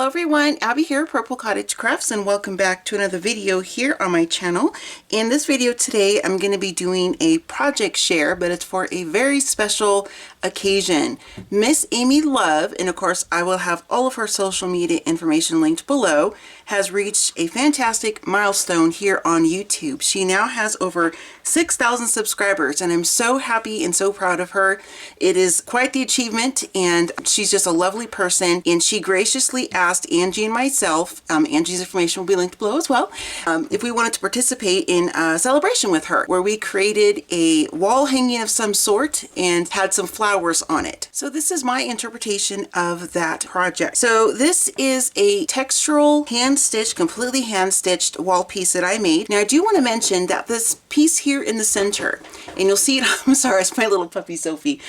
Hello everyone, Abby here at Purple Cottage Crafts, and welcome back to another video here on my channel. In this video today I'm going to be doing a project share, but it's for a very special occasion. Miss Amy Love, and of course I will have all of her social media information linked below, has reached a fantastic milestone here on YouTube. She now has over 6,000 subscribers, and I'm so happy and so proud of her. It is quite the achievement, and she's just a lovely person, and she graciously asked Angie and myself, Angie's information will be linked below as well, if we wanted to participate in a celebration with her, where we created a wall hanging of some sort and had some flowers on it. So this is my interpretation of that project. So this is a textural, hand-stitched, completely hand-stitched wall piece that I made. Now I do want to mention that this piece here in the center, and you'll see it, I'm sorry, it's my little puppy Sophie.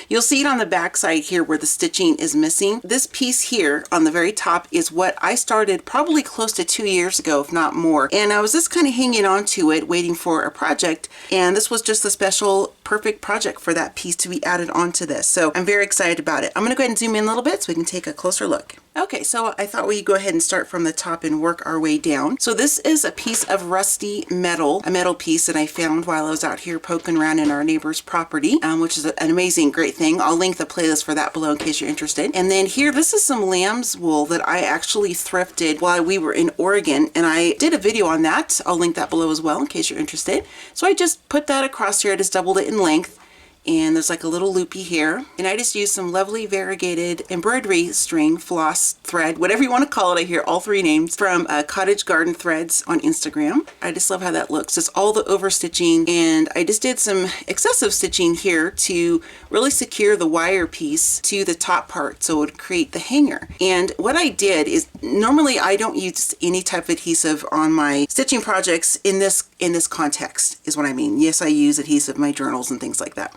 You'll see it on the back side here where the stitching is missing. This piece here on the very top is what I started probably close to 2 years ago, if not more. And I was just kind of hanging on to it, waiting for a project. And this was just a special, perfect project for that piece to be added onto this. So I'm very excited about it. I'm going to go ahead and zoom in a little bit so we can take a closer look. Okay, so I thought we'd go ahead and start from the top and work our way down. So this is a piece of rusty metal, a metal piece that I found while I was out here poking around in our neighbor's property, which is an amazing, great thing. I'll link the playlist for that below in case you're interested. And then here, this is some lamb's wool that I actually thrifted while we were in Oregon, and I did a video on that. I'll link that below as well in case you're interested. So I just put that across here, I just doubled it in length. And there's like a little loopy here, and I just used some lovely variegated embroidery string, floss, thread, whatever you want to call it. I hear all three names from Cottage Garden Threads on Instagram. I just love how that looks. It's all the over stitching, and I just did some excessive stitching here to really secure the wire piece to the top part so it would create the hanger. And what I did is, normally I don't use any type of adhesive on my stitching projects in this context, is what I mean. Yes, I use adhesive in my journals and things like that.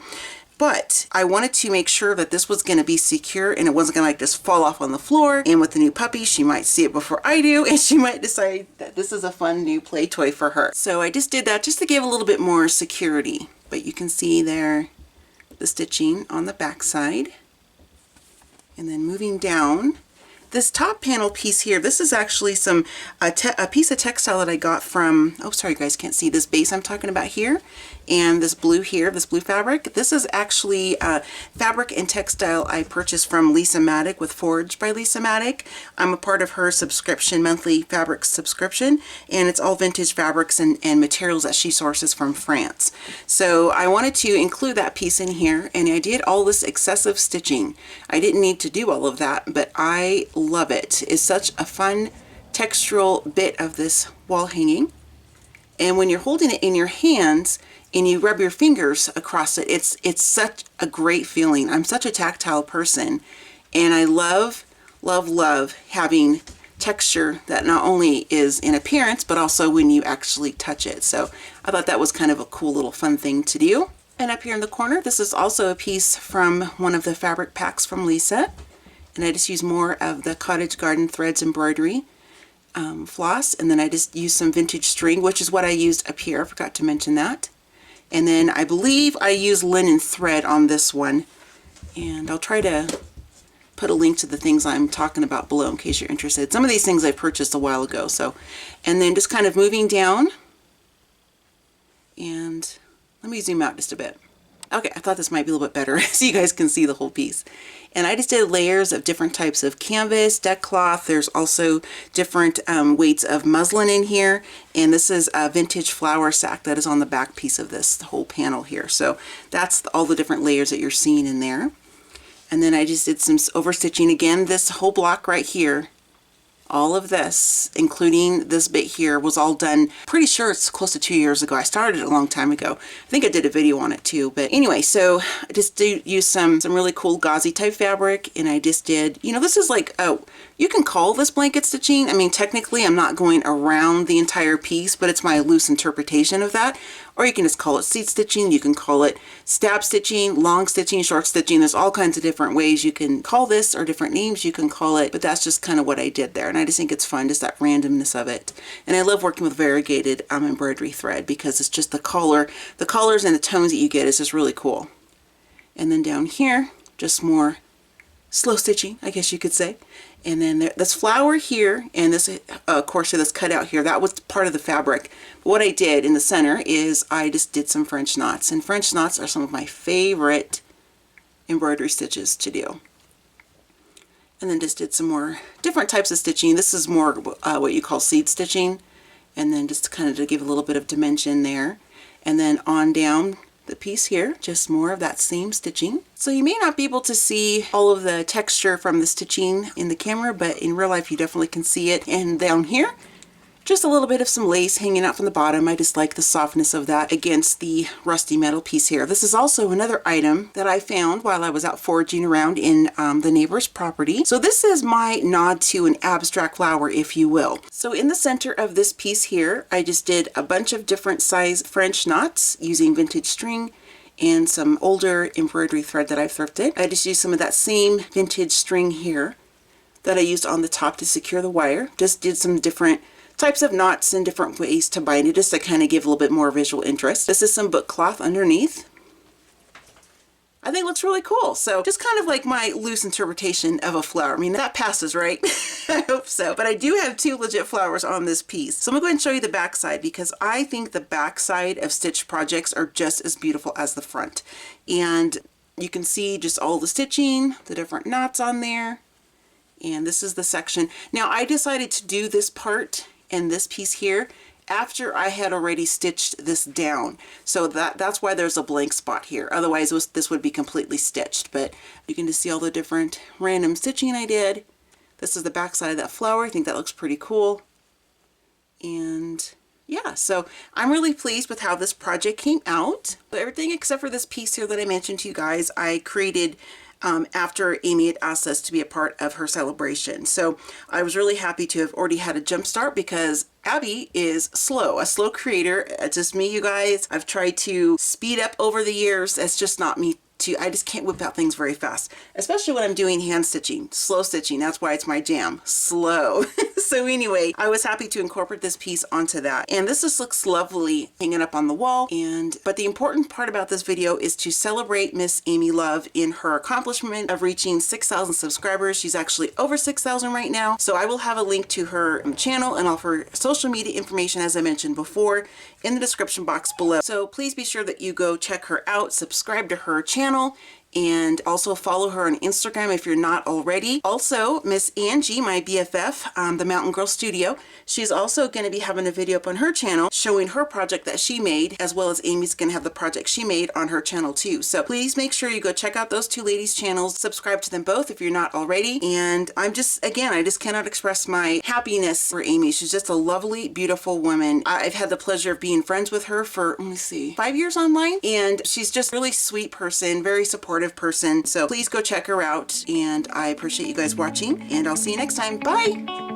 But I wanted to make sure that this was going to be secure and it wasn't going to like just fall off on the floor. And with the new puppy, she might see it before I do, and she might decide that this is a fun new play toy for her. So I just did that just to give a little bit more security. But you can see there the stitching on the back side. And then moving down, this top panel piece here, this is actually a piece of textile that I got from, oh sorry you guys can't see this base I'm talking about here, and this blue here, this blue fabric. This is actually fabric and textile I purchased from Lisa Maddock with Foraged by Lisa Maddock. I'm a part of her subscription, monthly fabric subscription, and it's all vintage fabrics and materials that she sources from France. So I wanted to include that piece in here, and I did all this excessive stitching. I didn't need to do all of that, but I love it. It's such a fun textural bit of this wall hanging, and when you're holding it in your hands and you rub your fingers across it, it's such a great feeling. I'm such a tactile person, and I love having texture that not only is in appearance but also when you actually touch it. So I thought that was kind of a cool little fun thing to do. And up here in the corner, this is also a piece from one of the fabric packs from Lisa, and I just use more of the Cottage Garden Threads embroidery floss, and then I just used some vintage string, which is what I used up here. I forgot to mention that. And then I believe I used linen thread on this one, and I'll try to put a link to the things I'm talking about below in case you're interested. Some of these things I purchased a while ago. So, and then just kind of moving down, and let me zoom out just a bit. Okay, I thought this might be a little bit better so you guys can see the whole piece. And I just did layers of different types of canvas, deck cloth. There's also different weights of muslin in here. And this is a vintage flour sack that is on the back piece of this whole panel here. So that's all the different layers that you're seeing in there. And then I just did some overstitching again. This whole block right here, all of this, including this bit here, was all done, pretty sure it's close to 2 years ago. I started it a long time ago. I think I did a video on it too. But anyway, so I just use some really cool gauzy type fabric, and I just did, you know, this is like, You can call this blanket stitching. I mean, technically I'm not going around the entire piece, but it's my loose interpretation of that. Or you can just call it seat stitching. You can call it stab stitching, long stitching, short stitching. There's all kinds of different ways you can call this, or different names you can call it, but that's just kind of what I did there. And I just think it's fun, just that randomness of it. And I love working with variegated embroidery thread because it's just the colors and the tones that you get is just really cool. And then down here, just more slow stitching, I guess you could say. And then this flower here and this corset that's cut out here, that was part of the fabric. But what I did in the center is I just did some French knots. And French knots are some of my favorite embroidery stitches to do. And then just did some more different types of stitching. This is more what you call seed stitching. And then just kind of to give a little bit of dimension there. And then on down the piece here, just more of that same stitching. So you may not be able to see all of the texture from the stitching in the camera, but in real life you definitely can see it. And down here, just a little bit of some lace hanging out from the bottom. I just like the softness of that against the rusty metal piece here. This is also another item that I found while I was out foraging around in the neighbor's property. So this is my nod to an abstract flower, if you will. So in the center of this piece here, I just did a bunch of different size French knots using vintage string and some older embroidery thread that I've thrifted. I just used some of that same vintage string here that I used on the top to secure the wire. Just did some different types of knots and different ways to bind it, just to kind of give a little bit more visual interest. This is some book cloth underneath. I think it looks really cool. So just kind of like my loose interpretation of a flower. I mean, that passes, right? I hope so. But I do have two legit flowers on this piece. So I'm gonna go ahead and show you the back side because I think the back side of stitch projects are just as beautiful as the front. And you can see just all the stitching, the different knots on there. And this is the section. Now I decided to do this part and this piece here after I had already stitched this down. So that's why there's a blank spot here. Otherwise this would be completely stitched, but you can just see all the different random stitching I did. This is the back side of that flower. I think that looks pretty cool. And yeah, so I'm really pleased with how this project came out. Everything except for this piece here that I mentioned to you guys, I created after Amy had asked us to be a part of her celebration. So I was really happy to have already had a jump start because Abby is a slow creator. It's just me, you guys. I've tried to speed up over the years. That's just not me. I just can't whip out things very fast, especially when I'm doing hand stitching, slow stitching. That's why it's my jam, slow. So anyway, I was happy to incorporate this piece onto that. And this just looks lovely hanging up on the wall. But the important part about this video is to celebrate Miss Amy Love in her accomplishment of reaching 6,000 subscribers. She's actually over 6,000 right now. So I will have a link to her channel and all her social media information, as I mentioned before, in the description box below. So please be sure that you go check her out, subscribe to her channel, and also follow her on Instagram if you're not already. Also, Miss Angie, my BFF, the Mountain Girl Studio, she's also going to be having a video up on her channel showing her project that she made, as well as Amy's going to have the project she made on her channel too. So please make sure you go check out those two ladies' channels, subscribe to them both if you're not already. And I just cannot express my happiness for Amy. She's just a lovely, beautiful woman. I've had the pleasure of being friends with her for, 5 years online, and she's just a really sweet person, very supportive person. So please go check her out, and I appreciate you guys watching, and I'll see you next time. Bye.